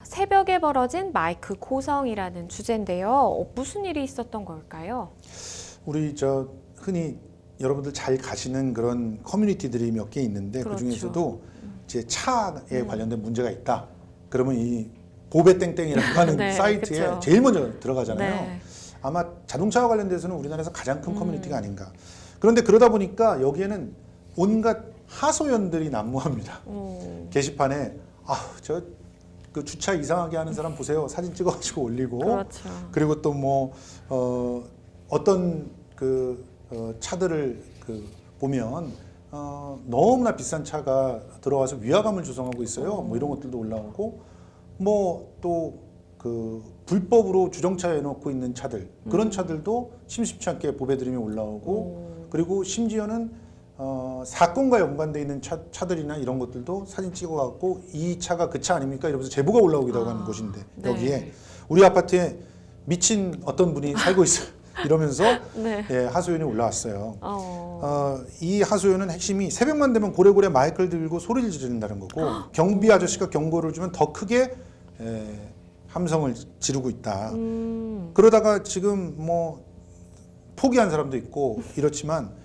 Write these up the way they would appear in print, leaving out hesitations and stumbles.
새벽에 벌어진 마이크 고성이라는 주제인데요. 무슨 일이 있었던 걸까요? 우리 흔히 여러분들 잘 가시는 그런 커뮤니티들이 몇 개 있는데 그렇죠. 그 중에서도 이제 차에 관련된 문제가 있다. 그러면 이 보배땡땡이라고 하는 네, 사이트에 그쵸. 제일 먼저 들어가잖아요. 네. 아마 자동차와 관련돼서는 우리나라에서 가장 큰 커뮤니티가 아닌가. 그런데 그러다 보니까 여기에는 온갖 하소연들이 난무합니다. 게시판에 그 주차 이상하게 하는 사람 보세요. 사진 찍어가지고 올리고. 그렇죠. 그리고 또 어떤 차들을 보면 너무나 비싼 차가 들어와서 위화감을 조성하고 있어요. 뭐 이런 것들도 올라오고 또 불법으로 주정차해 놓고 있는 차들 그런 차들도 심심치 않게 보배드림이 올라오고 그리고 심지어는 사건과 연관돼 있는 차들이나 이런 것들도 사진 찍어갖고 이 차가 그 차 아닙니까? 이러면서 제보가 올라오기도 하는 곳인데 네. 여기에 우리 아파트에 미친 어떤 분이 살고 있어요. 이러면서 네. 예, 하소연이 올라왔어요. 이 하소연은 핵심이 새벽만 되면 고래고래 마이크를 들고 소리를 지른다는 거고 경비 아저씨가 경고를 주면 더 크게 함성을 지르고 있다. 그러다가 지금 포기한 사람도 있고 이렇지만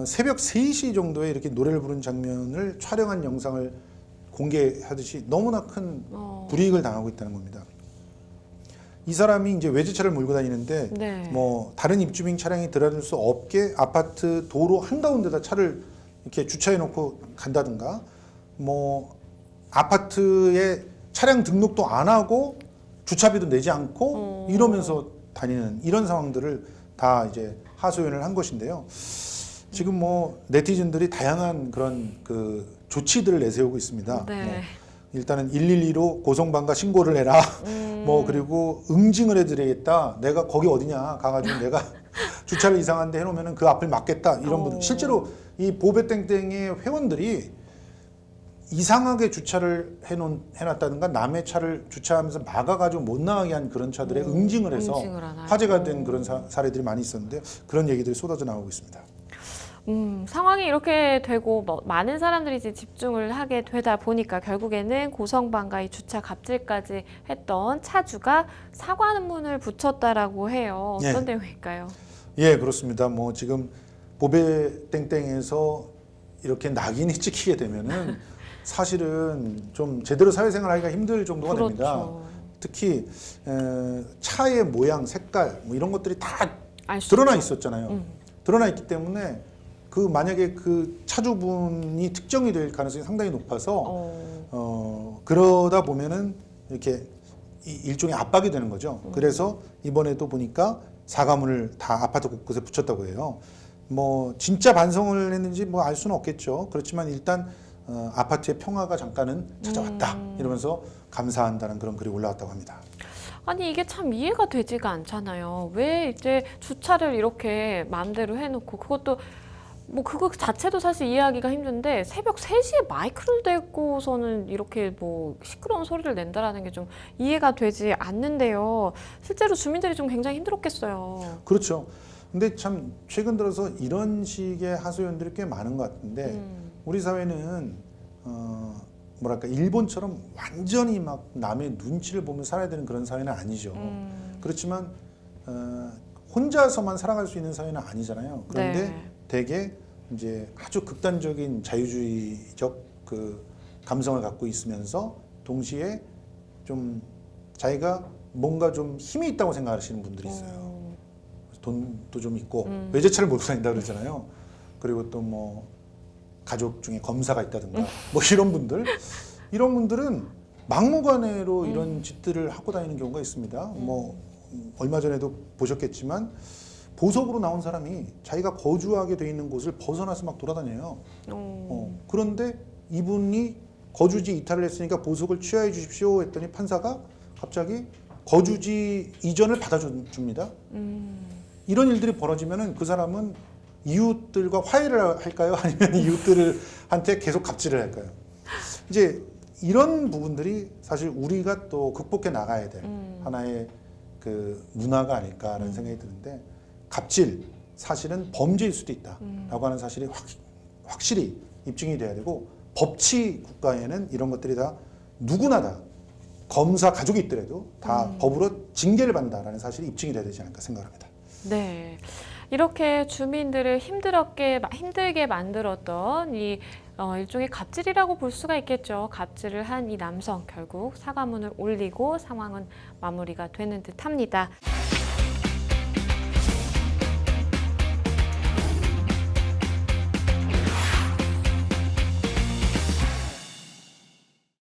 새벽 3시 정도에 이렇게 노래를 부르는 장면을 촬영한 영상을 공개하듯이 너무나 큰 불이익을 당하고 있다는 겁니다. 이 사람이 이제 외제차를 몰고 다니는데 네. 다른 입주민 차량이 들어갈 수 없게 아파트 도로 한가운데다 차를 이렇게 주차해 놓고 간다든가 아파트에 차량 등록도 안 하고 주차비도 내지 않고 이러면서 다니는 이런 상황들을 다 이제 하소연을 한 것인데요. 지금 네티즌들이 다양한 그런 조치들을 내세우고 있습니다. 네. 일단은 112로 고성방가 신고를 해라. 그리고 응징을 해드리겠다. 내가 거기 어디냐 가가지고 내가 주차를 이상한데 해놓으면 그 앞을 막겠다. 이런 분들 실제로 이 보배땡땡의 회원들이 이상하게 주차를 해놨다든가 남의 차를 주차하면서 막아가지고 못 나가게 한 그런 차들에 응징을 해서 화제가 된 그런 사례들이 많이 있었는데 그런 얘기들이 쏟아져 나오고 있습니다. 상황이 이렇게 되고 많은 사람들이 이제 집중을 하게 되다 보니까 결국에는 고성방가의 주차 갑질까지 했던 차주가 사과문을 붙였다라고 해요. 어떤 내용일까요? 예, 그렇습니다. 지금 보배땡땡에서 이렇게 낙인이 찍히게 되면은 사실은 좀 제대로 사회생활하기가 힘들 정도가 그렇죠. 됩니다. 특히 차의 모양, 색깔 이런 것들이 다 드러나 있었잖아요. 드러나 있기 때문에 만약에 그 차주분이 특정이 될 가능성이 상당히 높아서 그러다 보면은 이렇게 일종의 압박이 되는 거죠. 그래서 이번에도 보니까 사과문을 다 아파트 곳곳에 붙였다고 해요. 진짜 반성을 했는지 알 수는 없겠죠. 그렇지만 일단 아파트의 평화가 잠깐은 찾아왔다 이러면서 감사한다는 그런 글이 올라왔다고 합니다. 아니 이게 참 이해가 되지가 않잖아요. 왜 이제 주차를 이렇게 마음대로 해놓고 그것도 그거 자체도 사실 이해하기가 힘든데 새벽 3시에 마이크를 대고서는 이렇게 시끄러운 소리를 낸다라는 게 좀 이해가 되지 않는데요. 실제로 주민들이 좀 굉장히 힘들었겠어요. 그렇죠. 근데 참 최근 들어서 이런 식의 하소연들이 꽤 많은 것 같은데 우리 사회는 일본처럼 완전히 막 남의 눈치를 보며 살아야 되는 그런 사회는 아니죠. 그렇지만 혼자서만 살아갈 수 있는 사회는 아니잖아요. 그런데 네. 대개 이제 아주 극단적인 자유주의적 감성을 갖고 있으면서 동시에 좀 자기가 뭔가 좀 힘이 있다고 생각하시는 분들이 있어요. 돈도 좀 있고 외제차를 몰고 다닌다 그러잖아요. 그리고 또 가족 중에 검사가 있다든가 이런 분들은 막무가내로 이런 짓들을 하고 다니는 경우가 있습니다. 얼마 전에도 보셨겠지만 보석으로 나온 사람이 자기가 거주하게 돼 있는 곳을 벗어나서 막 돌아다녀요. 그런데 이분이 거주지 이탈을 했으니까 보석을 취하해 주십시오 했더니 판사가 갑자기 거주지 이전을 받아줍니다. 이런 일들이 벌어지면은 그 사람은 이웃들과 화해를 할까요? 아니면 이웃들한테 계속 갑질을 할까요? 이제 이런 부분들이 사실 우리가 또 극복해 나가야 될 하나의 문화가 아닐까라는 생각이 드는데 갑질 사실은 범죄일 수도 있다라고 하는 사실이 확실히 입증이 돼야 되고 법치 국가에는 이런 것들이 다 누구나 다 검사 가족이 있더라도 다 법으로 징계를 받는다라는 사실이 입증이 돼야 되지 않을까 생각합니다. 네. 이렇게 주민들을 힘들게 만들었던 이 일종의 갑질이라고 볼 수가 있겠죠. 갑질을 한 이 남성 결국 사과문을 올리고 상황은 마무리가 되는 듯합니다.